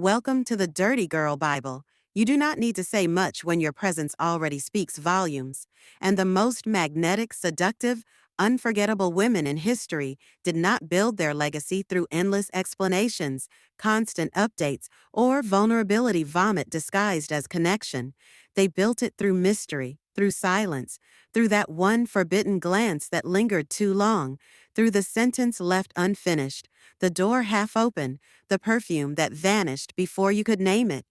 Welcome to the Dirty Girl Bible. You do not need to say much when your presence already speaks volumes. And the most magnetic, seductive, unforgettable women in history did not build their legacy through endless explanations, constant updates, or vulnerability vomit disguised as connection. They built it through mystery, through silence, through that one forbidden glance that lingered too long, through the sentence left unfinished, the door half open, the perfume that vanished before you could name it.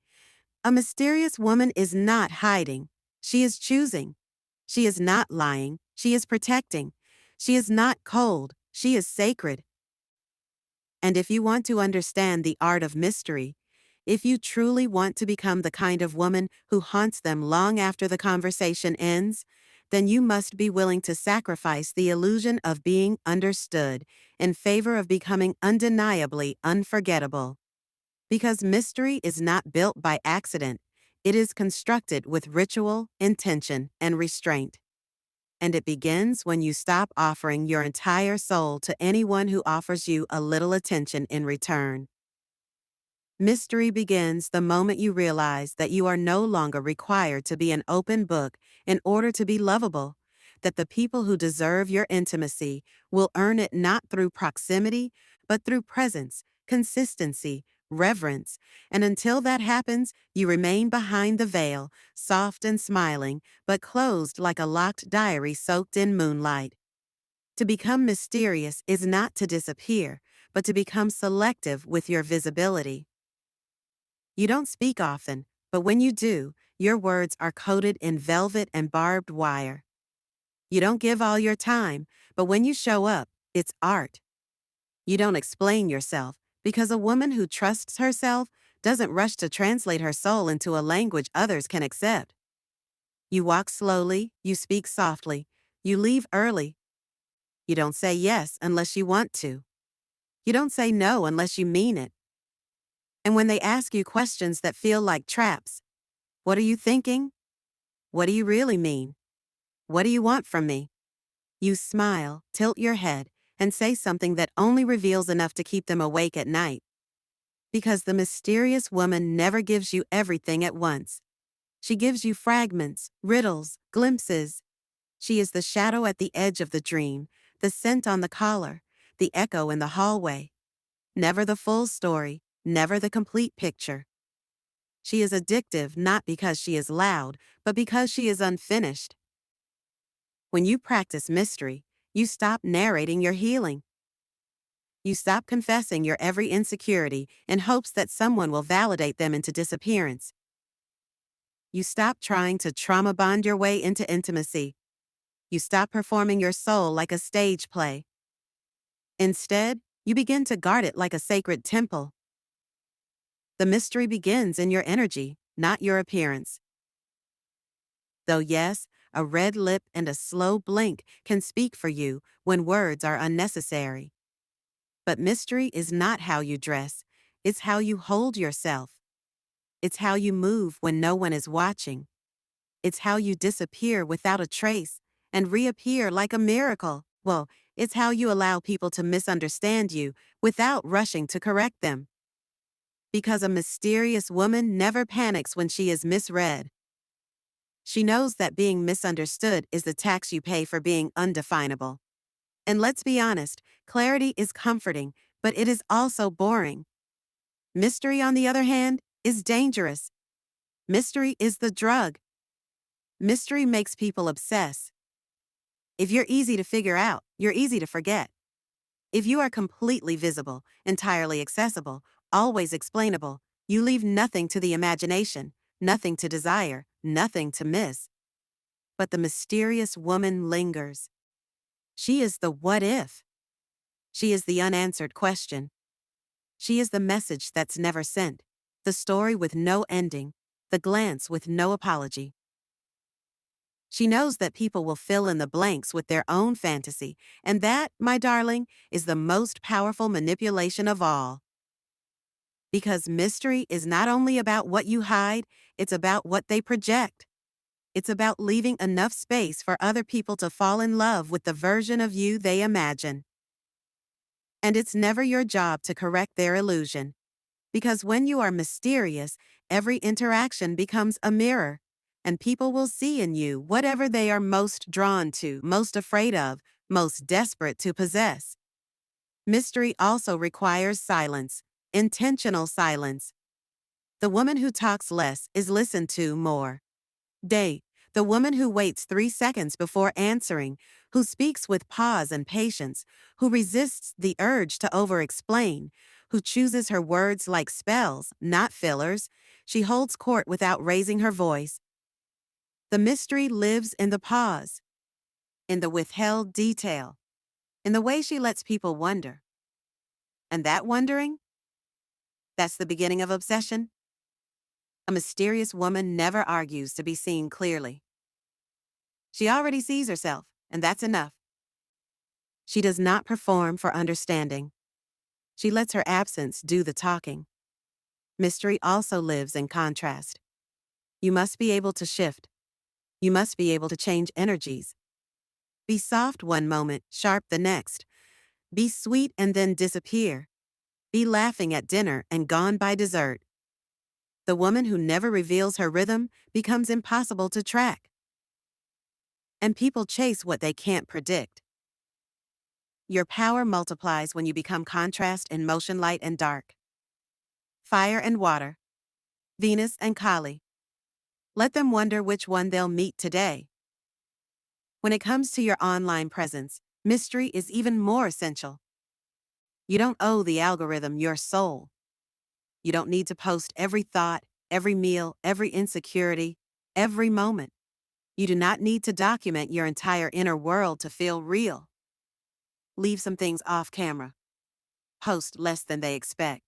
A mysterious woman is not hiding. She is choosing. She is not lying. She is protecting. She is not cold. She is sacred. And if you want to understand the art of mystery, if you truly want to become the kind of woman who haunts them long after the conversation ends, then you must be willing to sacrifice the illusion of being understood in favor of becoming undeniably unforgettable. Because mystery is not built by accident, it is constructed with ritual, intention, and restraint. And it begins when you stop offering your entire soul to anyone who offers you a little attention in return. Mystery begins the moment you realize that you are no longer required to be an open book in order to be lovable, that the people who deserve your intimacy will earn it not through proximity, but through presence, consistency, reverence, and until that happens, you remain behind the veil, soft and smiling, but closed like a locked diary soaked in moonlight. To become mysterious is not to disappear, but to become selective with your visibility. You don't speak often, but when you do, your words are coated in velvet and barbed wire. You don't give all your time, but when you show up, it's art. You don't explain yourself, because a woman who trusts herself doesn't rush to translate her soul into a language others can accept. You walk slowly, you speak softly, you leave early. You don't say yes unless you want to. You don't say no unless you mean it. And when they ask you questions that feel like traps, what are you thinking? What do you really mean? What do you want from me? You smile, tilt your head, and say something that only reveals enough to keep them awake at night. Because the mysterious woman never gives you everything at once. She gives you fragments, riddles, glimpses. She is the shadow at the edge of the dream, the scent on the collar, the echo in the hallway. Never the full story, never the complete picture. She is addictive not because she is loud, but because she is unfinished. When you practice mystery, you stop narrating your healing. You stop confessing your every insecurity in hopes that someone will validate them into disappearance. You stop trying to trauma bond your way into intimacy. You stop performing your soul like a stage play. Instead, you begin to guard it like a sacred temple. The mystery begins in your energy, not your appearance. Though yes, a red lip and a slow blink can speak for you when words are unnecessary. But mystery is not how you dress, it's how you hold yourself. It's how you move when no one is watching. It's how you disappear without a trace and reappear like a miracle. Well, it's how you allow people to misunderstand you without rushing to correct them. Because a mysterious woman never panics when she is misread. She knows that being misunderstood is the tax you pay for being undefinable. And let's be honest, clarity is comforting, but it is also boring. Mystery, on the other hand, is dangerous. Mystery is the drug. Mystery makes people obsess. If you're easy to figure out, you're easy to forget. If you are completely visible, entirely accessible, always explainable, you leave nothing to the imagination, nothing to desire, nothing to miss. But the mysterious woman lingers. She is the what if. She is the unanswered question. She is the message that's never sent, the story with no ending, the glance with no apology. She knows that people will fill in the blanks with their own fantasy, and that, my darling, is the most powerful manipulation of all. Because mystery is not only about what you hide, it's about what they project. It's about leaving enough space for other people to fall in love with the version of you they imagine. And it's never your job to correct their illusion. Because when you are mysterious, every interaction becomes a mirror, and people will see in you whatever they are most drawn to, most afraid of, most desperate to possess. Mystery also requires silence, intentional silence. The woman who talks less is listened to more. Day, the woman who waits 3 seconds before answering, who speaks with pause and patience, who resists the urge to over-explain, who chooses her words like spells, not fillers. She holds court without raising her voice. The mystery lives in the pause, in the withheld detail, in the way she lets people wonder. And that wondering, that's the beginning of obsession. A mysterious woman never argues to be seen clearly. She already sees herself, and that's enough. She does not perform for understanding. She lets her absence do the talking. Mystery also lives in contrast. You must be able to shift. You must be able to change energies. Be soft one moment, sharp the next. Be sweet and then disappear. Be laughing at dinner and gone by dessert. The woman who never reveals her rhythm becomes impossible to track. And people chase what they can't predict. Your power multiplies when you become contrast in motion, light and dark. Fire and water. Venus and Kali. Let them wonder which one they'll meet today. When it comes to your online presence, mystery is even more essential. You don't owe the algorithm your soul. You don't need to post every thought, every meal, every insecurity, every moment. You do not need to document your entire inner world to feel real. Leave some things off camera. Post less than they expect.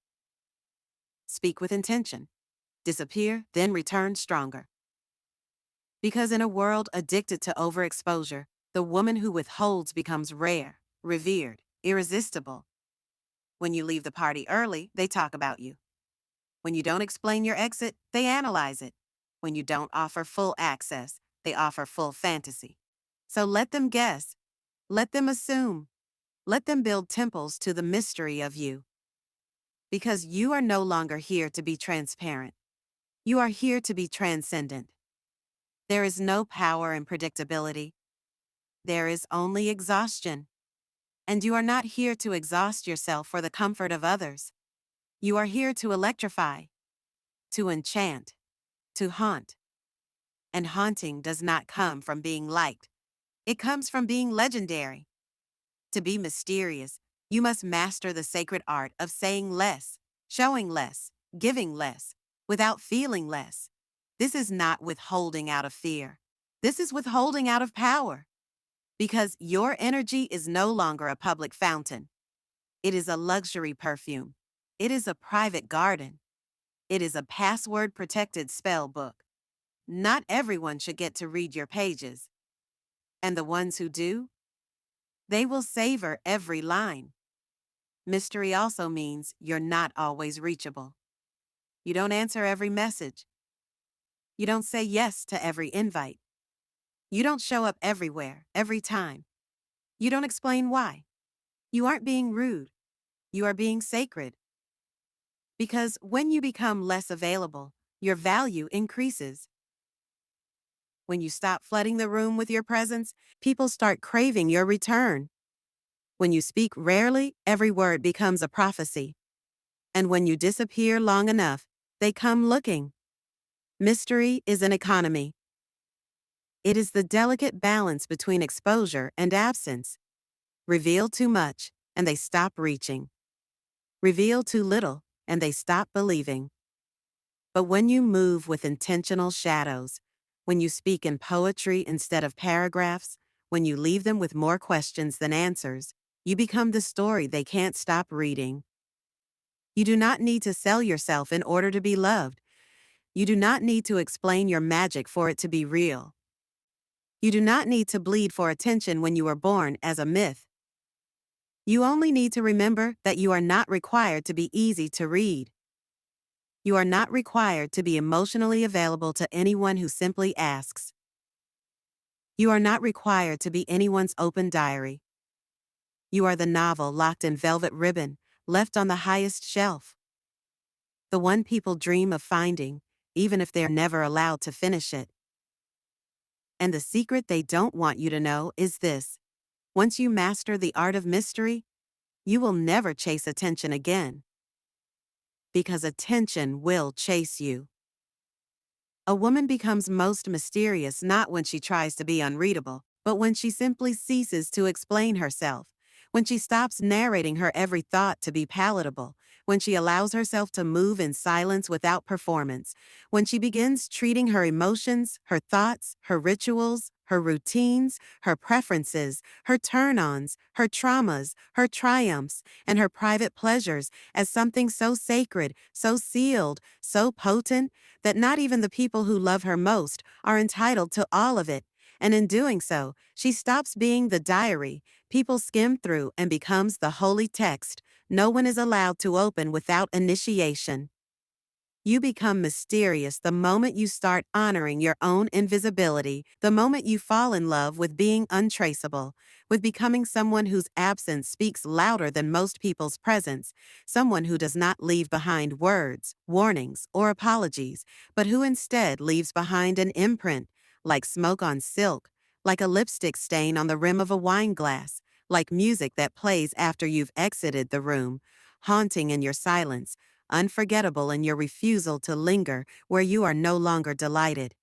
Speak with intention. Disappear, then return stronger. Because in a world addicted to overexposure, the woman who withholds becomes rare, revered, irresistible. When you leave the party early, they talk about you. When you don't explain your exit, they analyze it. When you don't offer full access, they offer full fantasy. So let them guess. Let them assume. Let them build temples to the mystery of you. Because you are no longer here to be transparent. You are here to be transcendent. There is no power in predictability. There is only exhaustion. And you are not here to exhaust yourself for the comfort of others. You are here to electrify, to enchant, to haunt. And haunting does not come from being liked. It comes from being legendary. To be mysterious, you must master the sacred art of saying less, showing less, giving less, without feeling less. This is not withholding out of fear. This is withholding out of power. Because your energy is no longer a public fountain. It is a luxury perfume. It is a private garden. It is a password-protected spell book. Not everyone should get to read your pages. And the ones who do, they will savor every line. Mystery also means you're not always reachable. You don't answer every message. You don't say yes to every invite. You don't show up everywhere, every time. You don't explain why. You aren't being rude. You are being sacred. Because when you become less available, your value increases. When you stop flooding the room with your presence, people start craving your return. When you speak rarely, every word becomes a prophecy. And when you disappear long enough, they come looking. Mystery is an economy. It is the delicate balance between exposure and absence. Reveal too much, and they stop reaching. Reveal too little, and they stop believing. But when you move with intentional shadows, when you speak in poetry instead of paragraphs, when you leave them with more questions than answers, you become the story they can't stop reading. You do not need to sell yourself in order to be loved. You do not need to explain your magic for it to be real. You do not need to bleed for attention when you were born as a myth. You only need to remember that you are not required to be easy to read. You are not required to be emotionally available to anyone who simply asks. You are not required to be anyone's open diary. You are the novel locked in velvet ribbon, left on the highest shelf. the one people dream of finding, even if they're never allowed to finish it. And the secret they don't want you to know is this: once you master the art of mystery, you will never chase attention again. Because attention will chase you. A woman becomes most mysterious not when she tries to be unreadable, but when she simply ceases to explain herself, when she stops narrating her every thought to be palatable, when she allows herself to move in silence without performance, when she begins treating her emotions, her thoughts, her rituals, her routines, her preferences, her turn-ons, her traumas, her triumphs, and her private pleasures as something so sacred, so sealed, so potent, that not even the people who love her most are entitled to all of it. And in doing so, she stops being the diary people skim through and becomes the holy text no one is allowed to open without initiation. You become mysterious the moment you start honoring your own invisibility, the moment you fall in love with being untraceable, with becoming someone whose absence speaks louder than most people's presence, someone who does not leave behind words, warnings, or apologies, but who instead leaves behind an imprint, like smoke on silk, like a lipstick stain on the rim of a wine glass, like music that plays after you've exited the room, haunting in your silence, unforgettable in your refusal to linger where you are no longer delighted.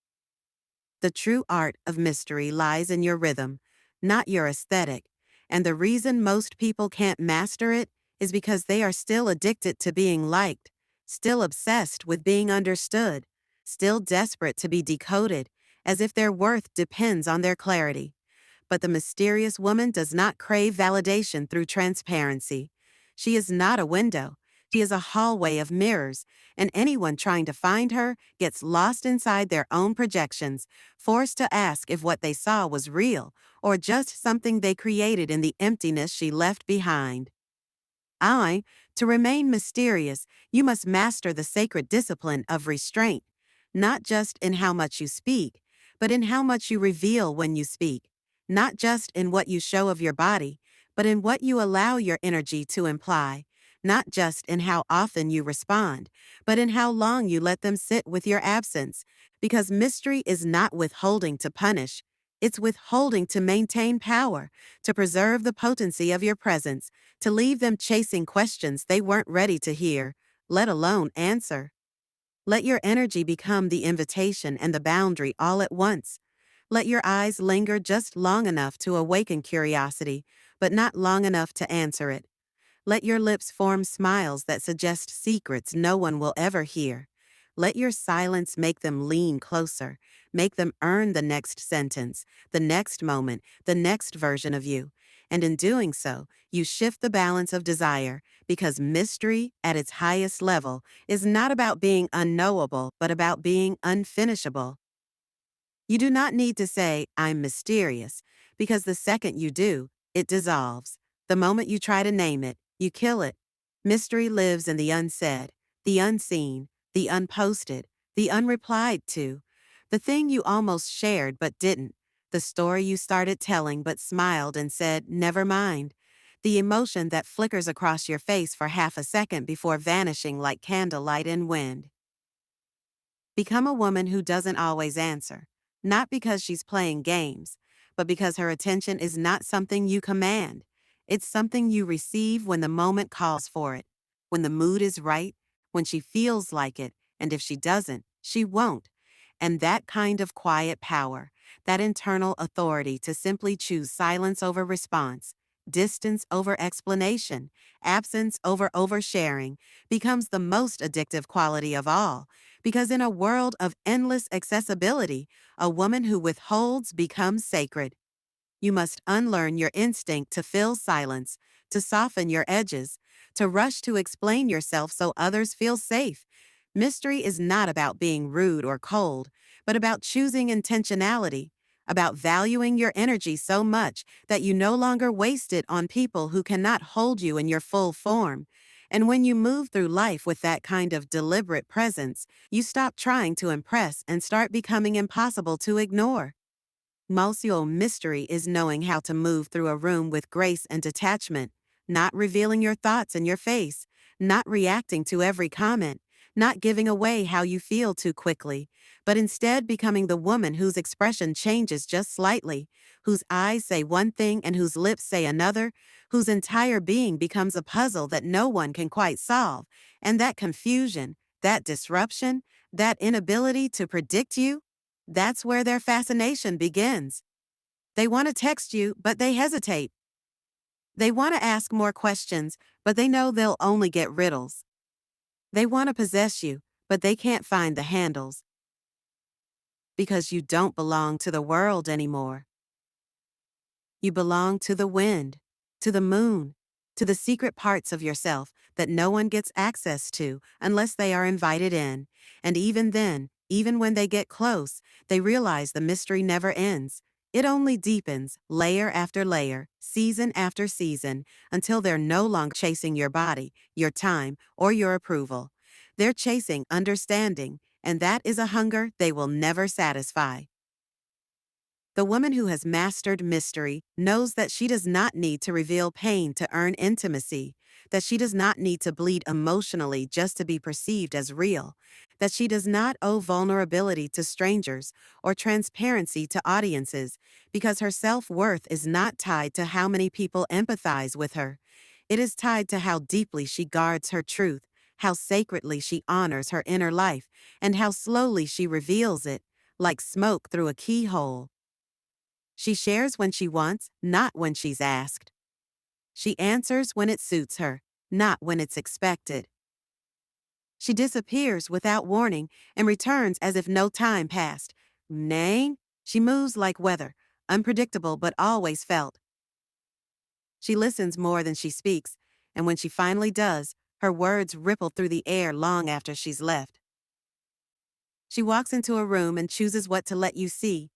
The true art of mystery lies in your rhythm, not your aesthetic, and the reason most people can't master it is because they are still addicted to being liked, still obsessed with being understood, still desperate to be decoded, as if their worth depends on their clarity. But the mysterious woman does not crave validation through transparency. She is not a window. She is a hallway of mirrors, and anyone trying to find her gets lost inside their own projections, forced to ask if what they saw was real or just something they created in the emptiness she left behind. To remain mysterious, you must master the sacred discipline of restraint, not just in how much you speak, but in how much you reveal when you speak, not just in what you show of your body, but in what you allow your energy to imply, not just in how often you respond, but in how long you let them sit with your absence, because mystery is not withholding to punish, it's withholding to maintain power, to preserve the potency of your presence, to leave them chasing questions they weren't ready to hear, let alone answer. Let your energy become the invitation and the boundary all at once. Let your eyes linger just long enough to awaken curiosity, but not long enough to answer it. Let your lips form smiles that suggest secrets no one will ever hear. Let your silence make them lean closer, make them earn the next sentence, the next moment, the next version of you. And in doing so, you shift the balance of desire, because mystery, at its highest level, is not about being unknowable, but about being unfinishable. You do not need to say, "I'm mysterious," because the second you do, it dissolves. The moment you try to name it, you kill it. Mystery lives in the unsaid, the unseen, the unposted, the unreplied to. The thing you almost shared but didn't. The story you started telling but smiled and said, "Never mind." The emotion that flickers across your face for half a second before vanishing like candlelight in wind. Become a woman who doesn't always answer, not because she's playing games, but because her attention is not something you command. It's something you receive when the moment calls for it, when the mood is right, when she feels like it, and if she doesn't, she won't. And that kind of quiet power, that internal authority to simply choose silence over response, distance over explanation, absence over oversharing, becomes the most addictive quality of all. Because in a world of endless accessibility, a woman who withholds becomes sacred. You must unlearn your instinct to fill silence, to soften your edges, to rush to explain yourself so others feel safe. Mystery is not about being rude or cold, but about choosing intentionality, about valuing your energy so much that you no longer waste it on people who cannot hold you in your full form. And when you move through life with that kind of deliberate presence, you stop trying to impress and start becoming impossible to ignore. Multiple mystery is knowing how to move through a room with grace and detachment, not revealing your thoughts in your face, not reacting to every comment, not giving away how you feel too quickly, but instead becoming the woman whose expression changes just slightly, whose eyes say one thing and whose lips say another, whose entire being becomes a puzzle that no one can quite solve. And that confusion, that disruption, that inability to predict you, that's where their fascination begins. They want to text you, but they hesitate. They want to ask more questions, but they know they'll only get riddles. They want to possess you, but they can't find the handles because you don't belong to the world anymore. You belong to the wind, to the moon, to the secret parts of yourself that no one gets access to unless they are invited in. And even then, even when they get close, they realize the mystery never ends. It only deepens, layer after layer, season after season, until they're no longer chasing your body, your time, or your approval. They're chasing understanding, and that is a hunger they will never satisfy. The woman who has mastered mystery knows that she does not need to reveal pain to earn intimacy, that she does not need to bleed emotionally just to be perceived as real, that she does not owe vulnerability to strangers or transparency to audiences, because her self-worth is not tied to how many people empathize with her. It is tied to how deeply she guards her truth, how sacredly she honors her inner life, and how slowly she reveals it, like smoke through a keyhole. She shares when she wants, not when she's asked. She answers when it suits her, not when it's expected. She disappears without warning and returns as if no time passed. Nay, she moves like weather, unpredictable but always felt. She listens more than she speaks, and when she finally does, her words ripple through the air long after she's left. She walks into a room and chooses what to let you see,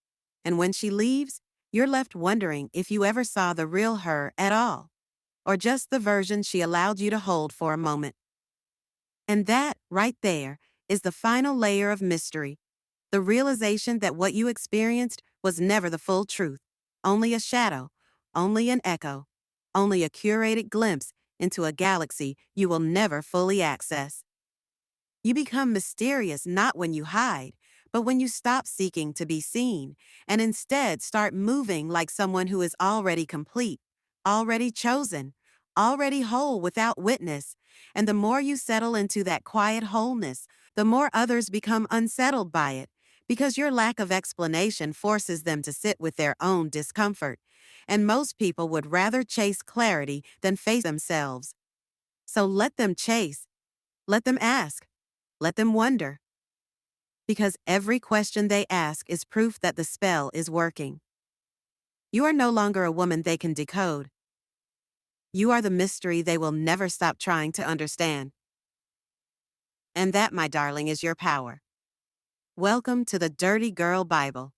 and when she leaves, you're left wondering if you ever saw the real her at all, or just the version she allowed you to hold for a moment. And that, right there, is the final layer of mystery, the realization that what you experienced was never the full truth, only a shadow, only an echo, only a curated glimpse into a galaxy you will never fully access. You become mysterious not when you hide, but when you stop seeking to be seen and instead start moving like someone who is already complete, already chosen, already whole without witness. And the more you settle into that quiet wholeness, the more others become unsettled by it, because your lack of explanation forces them to sit with their own discomfort. And most people would rather chase clarity than face themselves. So let them chase, let them ask. Let them wonder. Because every question they ask is proof that the spell is working. You are no longer a woman they can decode. You are the mystery they will never stop trying to understand. And that, my darling, is your power. Welcome to the Dirty Girl Bible.